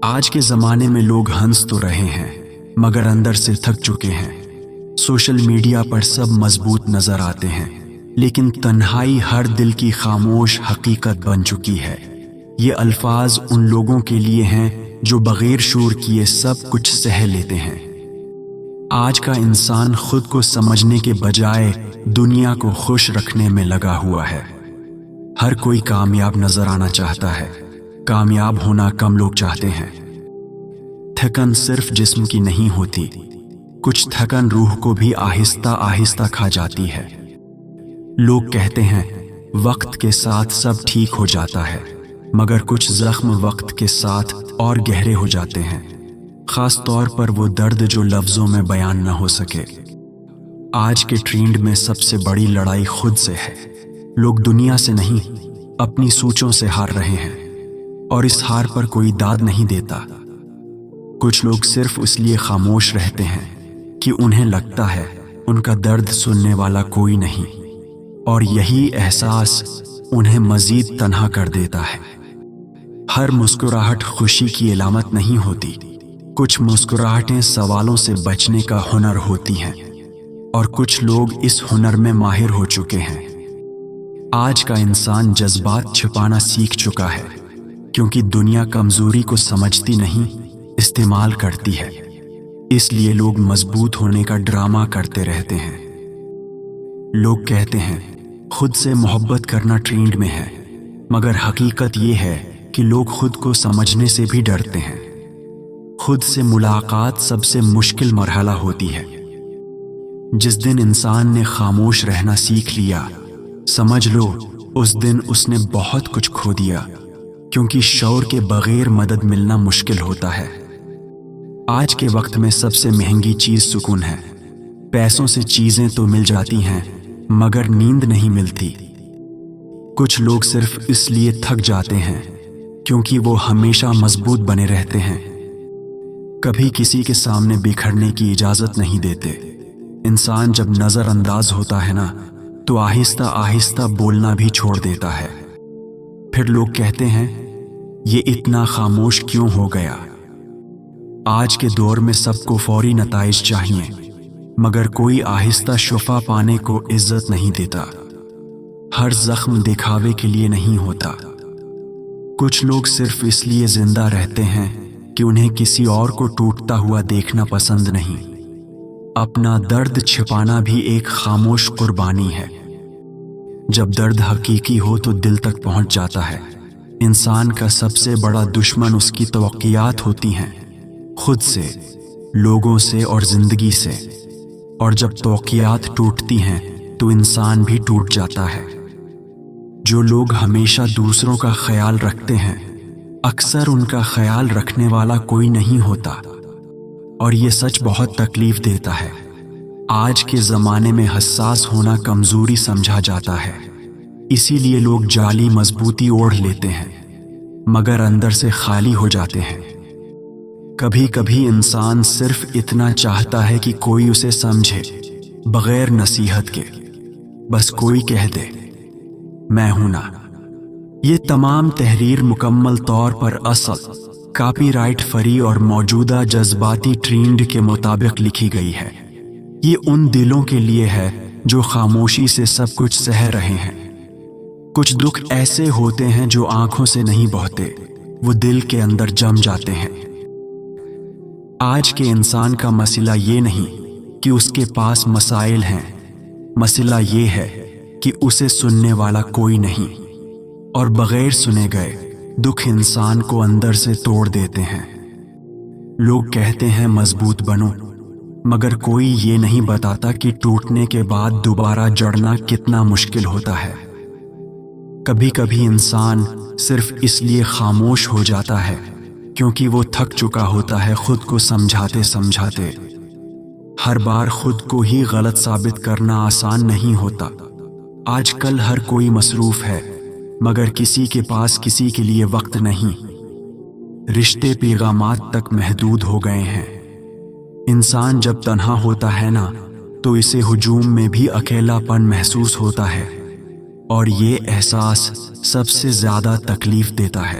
آج کے زمانے میں لوگ ہنس تو رہے ہیں مگر اندر سے تھک چکے ہیں۔ سوشل میڈیا پر سب مضبوط نظر آتے ہیں لیکن تنہائی ہر دل کی خاموش حقیقت بن چکی ہے۔ یہ الفاظ ان لوگوں کے لیے ہیں جو بغیر شور کیے سب کچھ سہ لیتے ہیں۔ آج کا انسان خود کو سمجھنے کے بجائے دنیا کو خوش رکھنے میں لگا ہوا ہے۔ ہر کوئی کامیاب نظر آنا چاہتا ہے، کامیاب ہونا کم لوگ چاہتے ہیں۔ تھکن صرف جسم کی نہیں ہوتی، کچھ تھکن روح کو بھی آہستہ آہستہ کھا جاتی ہے۔ لوگ کہتے ہیں وقت کے ساتھ سب ٹھیک ہو جاتا ہے، مگر کچھ زخم وقت کے ساتھ اور گہرے ہو جاتے ہیں، خاص طور پر وہ درد جو لفظوں میں بیان نہ ہو سکے۔ آج کے ٹرینڈ میں سب سے بڑی لڑائی خود سے ہے۔ لوگ دنیا سے نہیں، اپنی سوچوں سے ہار رہے ہیں، اور اس ہار پر کوئی داد نہیں دیتا۔ کچھ لوگ صرف اس لیے خاموش رہتے ہیں کہ انہیں لگتا ہے ان کا درد سننے والا کوئی نہیں، اور یہی احساس انہیں مزید تنہا کر دیتا ہے۔ ہر مسکراہٹ خوشی کی علامت نہیں ہوتی، کچھ مسکراہٹیں سوالوں سے بچنے کا ہنر ہوتی ہیں، اور کچھ لوگ اس ہنر میں ماہر ہو چکے ہیں۔ آج کا انسان جذبات چھپانا سیکھ چکا ہے، کیونکہ دنیا کمزوری کو سمجھتی نہیں، استعمال کرتی ہے۔ اس لیے لوگ مضبوط ہونے کا ڈرامہ کرتے رہتے ہیں۔ لوگ کہتے ہیں خود سے محبت کرنا ٹرینڈ میں ہے، مگر حقیقت یہ ہے کہ لوگ خود کو سمجھنے سے بھی ڈرتے ہیں۔ خود سے ملاقات سب سے مشکل مرحلہ ہوتی ہے۔ جس دن انسان نے خاموش رہنا سیکھ لیا، سمجھ لو اس دن اس نے بہت کچھ کھو دیا، کیونکہ شعور کے بغیر مدد ملنا مشکل ہوتا ہے۔ آج کے وقت میں سب سے مہنگی چیز سکون ہے۔ پیسوں سے چیزیں تو مل جاتی ہیں مگر نیند نہیں ملتی۔ کچھ لوگ صرف اس لیے تھک جاتے ہیں کیونکہ وہ ہمیشہ مضبوط بنے رہتے ہیں، کبھی کسی کے سامنے بکھرنے کی اجازت نہیں دیتے۔ انسان جب نظر انداز ہوتا ہے نا، تو آہستہ آہستہ بولنا بھی چھوڑ دیتا ہے۔ پھر لوگ کہتے ہیں یہ اتنا خاموش کیوں ہو گیا؟ آج کے دور میں سب کو فوری نتائج چاہیے، مگر کوئی آہستہ شفا پانے کو عزت نہیں دیتا۔ ہر زخم دکھاوے کے لیے نہیں ہوتا۔ کچھ لوگ صرف اس لیے زندہ رہتے ہیں کہ انہیں کسی اور کو ٹوٹتا ہوا دیکھنا پسند نہیں۔ اپنا درد چھپانا بھی ایک خاموش قربانی ہے۔ جب درد حقیقی ہو تو دل تک پہنچ جاتا ہے۔ انسان کا سب سے بڑا دشمن اس کی توقعات ہوتی ہیں، خود سے، لوگوں سے اور زندگی سے۔ اور جب توقعات ٹوٹتی ہیں تو انسان بھی ٹوٹ جاتا ہے۔ جو لوگ ہمیشہ دوسروں کا خیال رکھتے ہیں، اکثر ان کا خیال رکھنے والا کوئی نہیں ہوتا، اور یہ سچ بہت تکلیف دیتا ہے۔ آج کے زمانے میں حساس ہونا کمزوری سمجھا جاتا ہے، اسی لیے لوگ جعلی مضبوطی اوڑھ لیتے ہیں مگر اندر سے خالی ہو جاتے ہیں۔ کبھی کبھی انسان صرف اتنا چاہتا ہے کہ کوئی اسے سمجھے، بغیر نصیحت کے، بس کوئی کہہ دے میں ہوں نا۔ یہ تمام تحریر مکمل طور پر اصل، کاپی رائٹ فری اور موجودہ جذباتی ٹرینڈ کے مطابق لکھی گئی ہے۔ یہ ان دلوں کے لیے ہے جو خاموشی سے سب کچھ سہ رہے ہیں۔ کچھ دکھ ایسے ہوتے ہیں جو آنکھوں سے نہیں بہتے، وہ دل کے اندر جم جاتے ہیں۔ آج کے انسان کا مسئلہ یہ نہیں کہ اس کے پاس مسائل ہیں، مسئلہ یہ ہے کہ اسے سننے والا کوئی نہیں، اور بغیر سنے گئے دکھ انسان کو اندر سے توڑ دیتے ہیں۔ لوگ کہتے ہیں مضبوط بنو، مگر کوئی یہ نہیں بتاتا کہ ٹوٹنے کے بعد دوبارہ جڑنا کتنا مشکل ہوتا ہے۔ کبھی کبھی انسان صرف اس لیے خاموش ہو جاتا ہے کیونکہ وہ تھک چکا ہوتا ہے خود کو سمجھاتے سمجھاتے۔ ہر بار خود کو ہی غلط ثابت کرنا آسان نہیں ہوتا۔ آج کل ہر کوئی مصروف ہے، مگر کسی کے پاس کسی کے لیے وقت نہیں۔ رشتے پیغامات تک محدود ہو گئے ہیں۔ انسان جب تنہا ہوتا ہے نا، تو اسے ہجوم میں بھی اکیلا پن محسوس ہوتا ہے، اور یہ احساس سب سے زیادہ تکلیف دیتا ہے۔